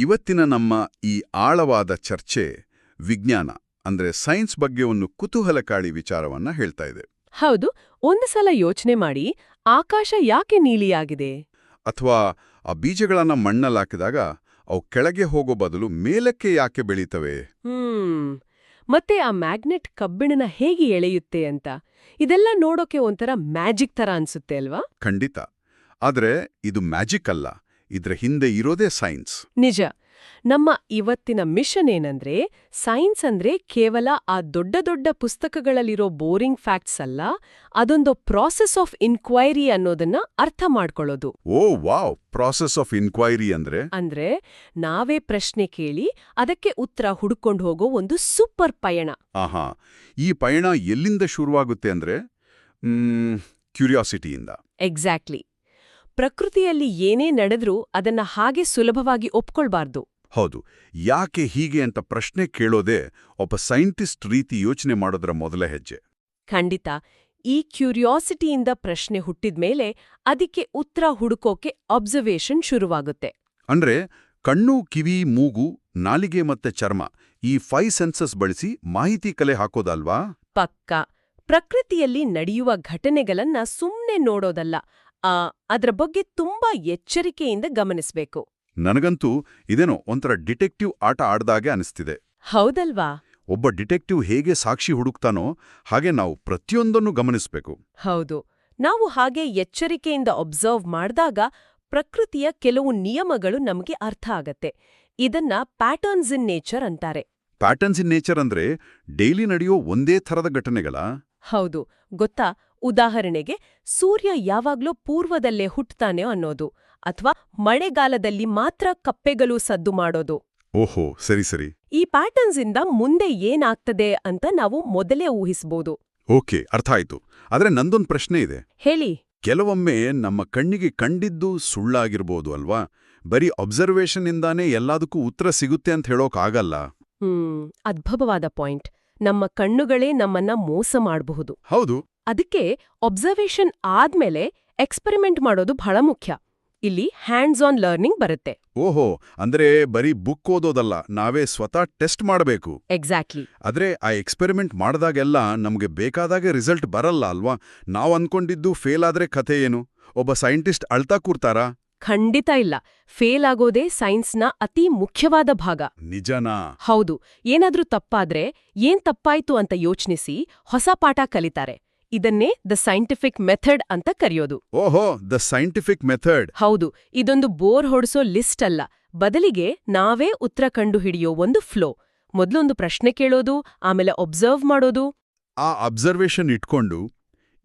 ಇವತ್ತಿನ ನಮ್ಮ ಈ ಆಳವಾದ ಚರ್ಚೆ ವಿಜ್ಞಾನ ಅಂದ್ರೆ ಸೈನ್ಸ್ ಬಗ್ಗೆ ಒಂದು ಕುತೂಹಲಕಾರಿ ವಿಚಾರವನ್ನ ಹೇಳ್ತಾ ಇದೆ. ಹೌದು, ಒಂದು ಸಲ ಯೋಚನೆ ಮಾಡಿ, ಆಕಾಶ ಯಾಕೆ ನೀಲಿಯಾಗಿದೆ? ಅಥವಾ ಆ ಬೀಜಗಳನ್ನ ಮಣ್ಣಲ್ಲಾಕಿದಾಗ ಅವು ಕೆಳಗೆ ಹೋಗೋ ಬದಲು ಮೇಲಕ್ಕೆ ಯಾಕೆ ಬೆಳೀತವೆ? ಮತ್ತೆ ಆ ಮ್ಯಾಗ್ನೆಟ್ ಕಬ್ಬಿಣನ ಹೇಗೆ ಎಳೆಯುತ್ತೆ ಅಂತ. ಇದೆಲ್ಲ ನೋಡೋಕೆ ಒಂಥರ ಮ್ಯಾಜಿಕ್ ತರ ಅನ್ಸುತ್ತೆ ಅಲ್ವಾ? ಖಂಡಿತ. ಆದ್ರೆ ಇದು ಮ್ಯಾಜಿಕ್ ಅಲ್ಲ, ಇದ್ರ ಹಿಂದೆ ಇರೋದೇ ಸೈನ್ಸ್. ನಿಜ. ನಮ್ಮ ಇವತ್ತಿನ ಮಿಷನ್ ಏನಂದ್ರೆ, ಸೈನ್ಸ್ ಅಂದ್ರೆ ಕೇವಲ ಆ ದೊಡ್ಡ ದೊಡ್ಡ ಪುಸ್ತಕಗಳಲ್ಲಿರೋ ಬೋರಿಂಗ್ ಫ್ಯಾಕ್ಟ್ಸ್ ಅಲ್ಲ, ಅದೊಂದು ಪ್ರಾಸೆಸ್ ಆಫ್ ಇನ್ಕ್ವೈರಿ ಅನ್ನೋದನ್ನ ಅರ್ಥ ಮಾಡ್ಕೊಳ್ಳೋದು. ಓ ವಾವ್, ಪ್ರಾಸೆಸ್ ಆಫ್ ಇನ್ಕ್ವೈರಿ ಅಂದ್ರೆ ನಾವೇ ಪ್ರಶ್ನೆ ಕೇಳಿ ಅದಕ್ಕೆ ಉತ್ತರ ಹುಡುಕೊಂಡು ಹೋಗೋ ಒಂದು ಸೂಪರ್ ಪಯಣ. ಆಹಾ, ಈ ಪಯಣ ಎಲ್ಲಿಂದ ಶುರುವಾಗುತ್ತೆ ಅಂದ್ರೆ ಕ್ಯೂರಿಯಾಸಿಟಿಯಿಂದ. ಎಕ್ಸಾಕ್ಟ್ಲಿ. ಪ್ರಕೃತಿಯಲ್ಲಿ ಏನೇ ನಡೆದ್ರೂ ಅದನ್ನ ಹಾಗೆ ಸುಲಭವಾಗಿ ಒಪ್ಕೊಳ್ಬಾರ್ದು. ಹೌದು, ಯಾಕೆ ಹೀಗೆ ಅಂತ ಪ್ರಶ್ನೆ ಕೇಳೋದೇ ಒಬ್ಬ ಸೈಂಟಿಸ್ಟ್ ರೀತಿ ಯೋಚನೆ ಮಾಡೋದ್ರ ಮೊದಲ ಹೆಜ್ಜೆ. ಖಂಡಿತ. ಈ ಕ್ಯೂರಿಯಾಸಿಟಿಯಿಂದ ಪ್ರಶ್ನೆ ಹುಟ್ಟಿದ್ಮೇಲೆ ಅದಕ್ಕೆ ಉತ್ತರ ಹುಡುಕೋಕೆ ಅಬ್ಸರ್ವೇಷನ್ ಶುರುವಾಗುತ್ತೆ. ಅಂದ್ರೆ ಕಣ್ಣು, ಕಿವಿ, ಮೂಗು, ನಾಲಿಗೆ ಮತ್ತೆ ಚರ್ಮ, ಈ 5 ಸೆನ್ಸಸ್ ಬಳಸಿ ಮಾಹಿತಿ ಕಲೆ ಹಾಕೋದಲ್ವಾ? ಪಕ್ಕಾ. ಪ್ರಕೃತಿಯಲ್ಲಿ ನಡೆಯುವ ಘಟನೆಗಳನ್ನ ಸುಮ್ನೆ ನೋಡೋದಲ್ಲ, ಅದ್ರ ಬಗ್ಗೆ ತುಂಬಾ ಎಚ್ಚರಿಕೆಯಿಂದ ಗಮನಿಸ್ಬೇಕು. ನನಗಂತೂ ಇದೇನೋ ಒಂಥರ ಡಿಟೆಕ್ಟಿವ್ ಆಟ ಆಡ್ದಾಗೆ ಅನಿಸ್ತಿದೆ. ಹೌದಲ್ವಾ? ಒಬ್ಬ ಡಿಟೆಕ್ಟಿವ್ ಹೇಗೆ ಸಾಕ್ಷಿ ಹುಡುಕ್ತಾನೋ ಹಾಗೆ ನಾವು ಪ್ರತಿಯೊಂದನ್ನು ಗಮನಿಸಬೇಕು. ಹೌದು. ನಾವು ಹಾಗೆ ಎಚ್ಚರಿಕೆಯಿಂದ ಒಬ್ಸರ್ವ್ ಮಾಡಿದಾಗ ಪ್ರಕೃತಿಯ ಕೆಲವು ನಿಯಮಗಳು ನಮಗೆ ಅರ್ಥ ಆಗತ್ತೆ. ಇದನ್ನ ಪ್ಯಾಟರ್ನ್ಸ್ ಇನ್ ನೇಚರ್ ಅಂತಾರೆ. ಪ್ಯಾಟರ್ನ್ಸ್ ಇನ್ ನೇಚರ್ ಅಂದ್ರೆ ಡೈಲಿ ನಡೆಯೋ ಒಂದೇ ಥರದ ಘಟನೆಗಳ? ಹೌದು. ಗೊತ್ತಾ, ಉದಾಹರಣೆಗೆ ಸೂರ್ಯ ಯಾವಾಗ್ಲೂ ಪೂರ್ವದಲ್ಲೇ ಹುಟ್ಟುತ್ತಾನೆ ಅನ್ನೋದು, ಅಥವಾ ಮಳೆಗಾಲದಲ್ಲಿ ಮಾತ್ರ ಕಪ್ಪೆಗಳು ಸದ್ದು ಮಾಡೋದು. ಓಹೋ, ಸರಿ ಸರಿ. ಈ ಪ್ಯಾಟರ್ನ್ಸ್ ಇಂದ ಮುಂದೆ ಏನಾಗ್ತದೆ ಅಂತ ನಾವು ಮೊದಲೇ ಊಹಿಸಬಹುದು. ಓಕೆ, ಅರ್ಥ ಆಯ್ತು. ಆದ್ರೆ ನಂದೊಂದು ಪ್ರಶ್ನೆ ಇದೆ. ಹೇಳಿ. ಕೆಲವೊಮ್ಮೆ ನಮ್ಮ ಕಣ್ಣಿಗೆ ಕಂಡಿದ್ದು ಸುಳ್ಳಾಗಿರ್ಬೋದು ಅಲ್ವಾ? ಬರೀ ಅಬ್ಸರ್ವೇಷನ್ ಇಂದಾನೇ ಎಲ್ಲದಕ್ಕೂ ಉತ್ತರ ಸಿಗುತ್ತೆ ಅಂತ ಹೇಳೋಕಾಗಲ್ಲ. ಅದ್ಭುತವಾದ ಪಾಯಿಂಟ್. ನಮ್ಮ ಕಣ್ಣುಗಳೇ ನಮ್ಮನ್ನ ಮೋಸ ಮಾಡಬಹುದು. ಹೌದು. ಅದಕ್ಕೆ ಅಬ್ಸರ್ವೇಷನ್ ಆದ್ಮೇಲೆ ಎಕ್ಸ್ಪೆರಿಮೆಂಟ್ ಮಾಡೋದು ಬಹಳ ಮುಖ್ಯ. ಇಲ್ಲಿ ಹ್ಯಾಂಡ್ಸ್ ಆನ್ ಲರ್ನಿಂಗ್ ಬರುತ್ತೆ. ಓಹೋ, ಅಂದ್ರೆ ಬರೀ ಬುಕ್ ಓದೋದಲ್ಲ, ನಾವೇ ಸ್ವತಃ ಟೆಸ್ಟ್ ಮಾಡಬೇಕು. ಎಕ್ಸಾಕ್ಟ್ಲಿ. ಆದ್ರೆ ಆ ಎಕ್ಸ್ಪೆರಿಮೆಂಟ್ ಮಾಡಿದಾಗೆಲ್ಲ ನಮ್ಗೆ ಬೇಕಾದಾಗೆ ರಿಸಲ್ಟ್ ಬರಲ್ಲ ಅಲ್ವಾ? ನಾವು ಅನ್ಕೊಂಡಿದ್ದು ಫೇಲ್ ಆದ್ರೆ ಕಥೆ ಏನು? ಒಬ್ಬ ಸೈಂಟಿಸ್ಟ್ ಅಳ್ತಾ ಕೂರ್ತಾರಾ? ಖಂಡಿತ ಇಲ್ಲ. ಫೇಲ್ ಆಗೋದೇ ಸೈನ್ಸ್ನ ಅತಿ ಮುಖ್ಯವಾದ ಭಾಗ. ನಿಜನಾ? ಹೌದು. ಏನಾದ್ರೂ ತಪ್ಪಾದ್ರೆ ಏನ್ ತಪ್ಪಾಯ್ತು ಅಂತ ಯೋಚಿಸಿ ಹೊಸ ಪಾಠ ಕಲಿತಾರೆ. ಇದನ್ನೇ ದ ಸೈಂಟಿಫಿಕ್ ಮೆಥಡ್ ಅಂತ ಕರೆಯೋದು. ಓಹೋ, ದ ಸೈಂಟಿಫಿಕ್ ಮೆಥಡ್. ಹೌದು. ಇದೊಂದು ಬೋರ್ ಹೊಡ್ಸೋ ಲಿಸ್ಟ್ ಅಲ್ಲ, ಬದಲಿಗೆ ನಾವೇ ಉತ್ತರ ಕಂಡುಹಿಡಿಯೋ ಒಂದು ಫ್ಲೋ. ಮೊದಲೊಂದು ಪ್ರಶ್ನೆ ಕೇಳೋದು, ಆಮೇಲೆ ಒಬ್ಸರ್ವ್ ಮಾಡೋದು. ಆ ಅಬ್ಸರ್ವೇಷನ್ ಇಟ್ಕೊಂಡು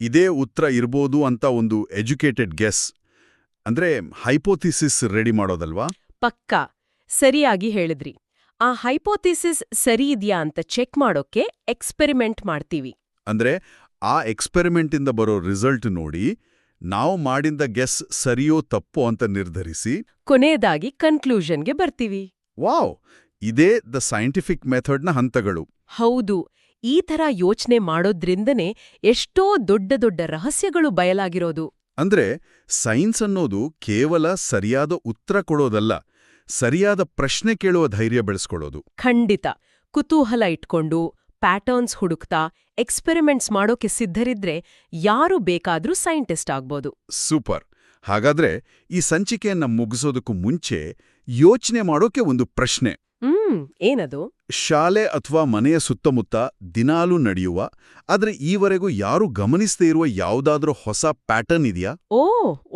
ಇದೇ ಉತ್ತರ ಇರ್ಬೋದು ಅಂತ ಒಂದು ಎಜುಕೇಟೆಡ್ ಗೆಸ್ ಅಂದ್ರೆ ಹೈಪೋಥಿಸಿಸ್ ರೆಡಿ ಮಾಡೋದಲ್ವಾ? ಪಕ್ಕಾ. ಸರಿಯಾಗಿ ಹೇಳಿದ್ರಿ. ಆ ಹೈಪೋಥಿಸಿಸ್ ಸರಿ ಇದೆಯಾ ಅಂತ ಚೆಕ್ ಮಾಡೋಕೆ ಎಕ್ಸ್ಪೆರಿಮೆಂಟ್ ಮಾಡ್ತೀವಿ. ಅಂದ್ರೆ ಆ ಎಕ್ಸ್ಪೆರಿಮೆಂಟಿಂದ ಬರೋ ರಿಸಲ್ಟ್ ನೋಡಿ ನಾವು ಮಾಡಿದ ಗೆಸ್ ಸರಿಯೋ ತಪ್ಪೋ ಅಂತ ನಿರ್ಧರಿಸಿ ಕೊನೆಯದಾಗಿ ಕನ್ಕ್ಲೂಷನ್ಗೆ ಬರ್ತೀವಿ. ವಾವ್, ಇದೇ ದ ಸೈಂಟಿಫಿಕ್ ಮೆಥಡ್ನ ಹಂತಗಳು. ಹೌದು. ಈ ಥರ ಯೋಚನೆ ಮಾಡೋದ್ರಿಂದನೇ ಎಷ್ಟೋ ದೊಡ್ಡ ದೊಡ್ಡ ರಹಸ್ಯಗಳು ಬಯಲಾಗಿರೋದು. ಅಂದ್ರೆ ಸೈನ್ಸ್ ಅನ್ನೋದು ಕೇವಲ ಸರಿಯಾದ ಉತ್ತರ ಕೊಡೋದಲ್ಲ, ಸರಿಯಾದ ಪ್ರಶ್ನೆ ಕೇಳುವ ಧೈರ್ಯ ಬೆಳೆಸ್ಕೊಳ್ಳೋದು. ಖಂಡಿತ. ಕುತೂಹಲ ಇಟ್ಕೊಂಡು ಪ್ಯಾಟರ್ನ್ಸ್ ಹುಡುಕ್ತಾ ಎಕ್ಸ್ಪೆರಿಮೆಂಟ್ಸ್ ಮಾಡೋಕೆ ಸಿದ್ಧರಿದ್ರೆ ಯಾರು ಬೇಕಾದ್ರೂ ಸೈಂಟಿಸ್ಟ್ ಆಗ್ಬೋದು. ಸೂಪರ್. ಹಾಗಾದ್ರೆ ಈ ಸಂಚಿಕೆಯನ್ನ ಮುಗಿಸೋದಕ್ಕೂ ಮುಂಚೆ ಯೋಚನೆ ಮಾಡೋಕೆ ಒಂದು ಪ್ರಶ್ನೆ. ಏನದು? ಶಾಲೆ ಅಥವಾ ಮನೆಯ ಸುತ್ತಮುತ್ತ ದಿನಾಲೂ ನಡೆಯುವ, ಆದ್ರೆ ಈವರೆಗೂ ಯಾರೂ ಗಮನಿಸದೇ ಇರುವ ಯಾವುದಾದ್ರೂ ಹೊಸ ಪ್ಯಾಟರ್ನ್ ಇದೆಯಾ? ಓ,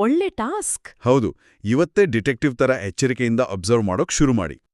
ಒಳ್ಳೆ ಟಾಸ್ಕ್. ಹೌದು. ಇವತ್ತೇ ಡಿಟೆಕ್ಟಿವ್ ತರ ಎಚ್ಚರಿಕೆಯಿಂದ ಅಬ್ಸರ್ವ್ ಮಾಡೋಕ್ ಶುರು ಮಾಡಿ.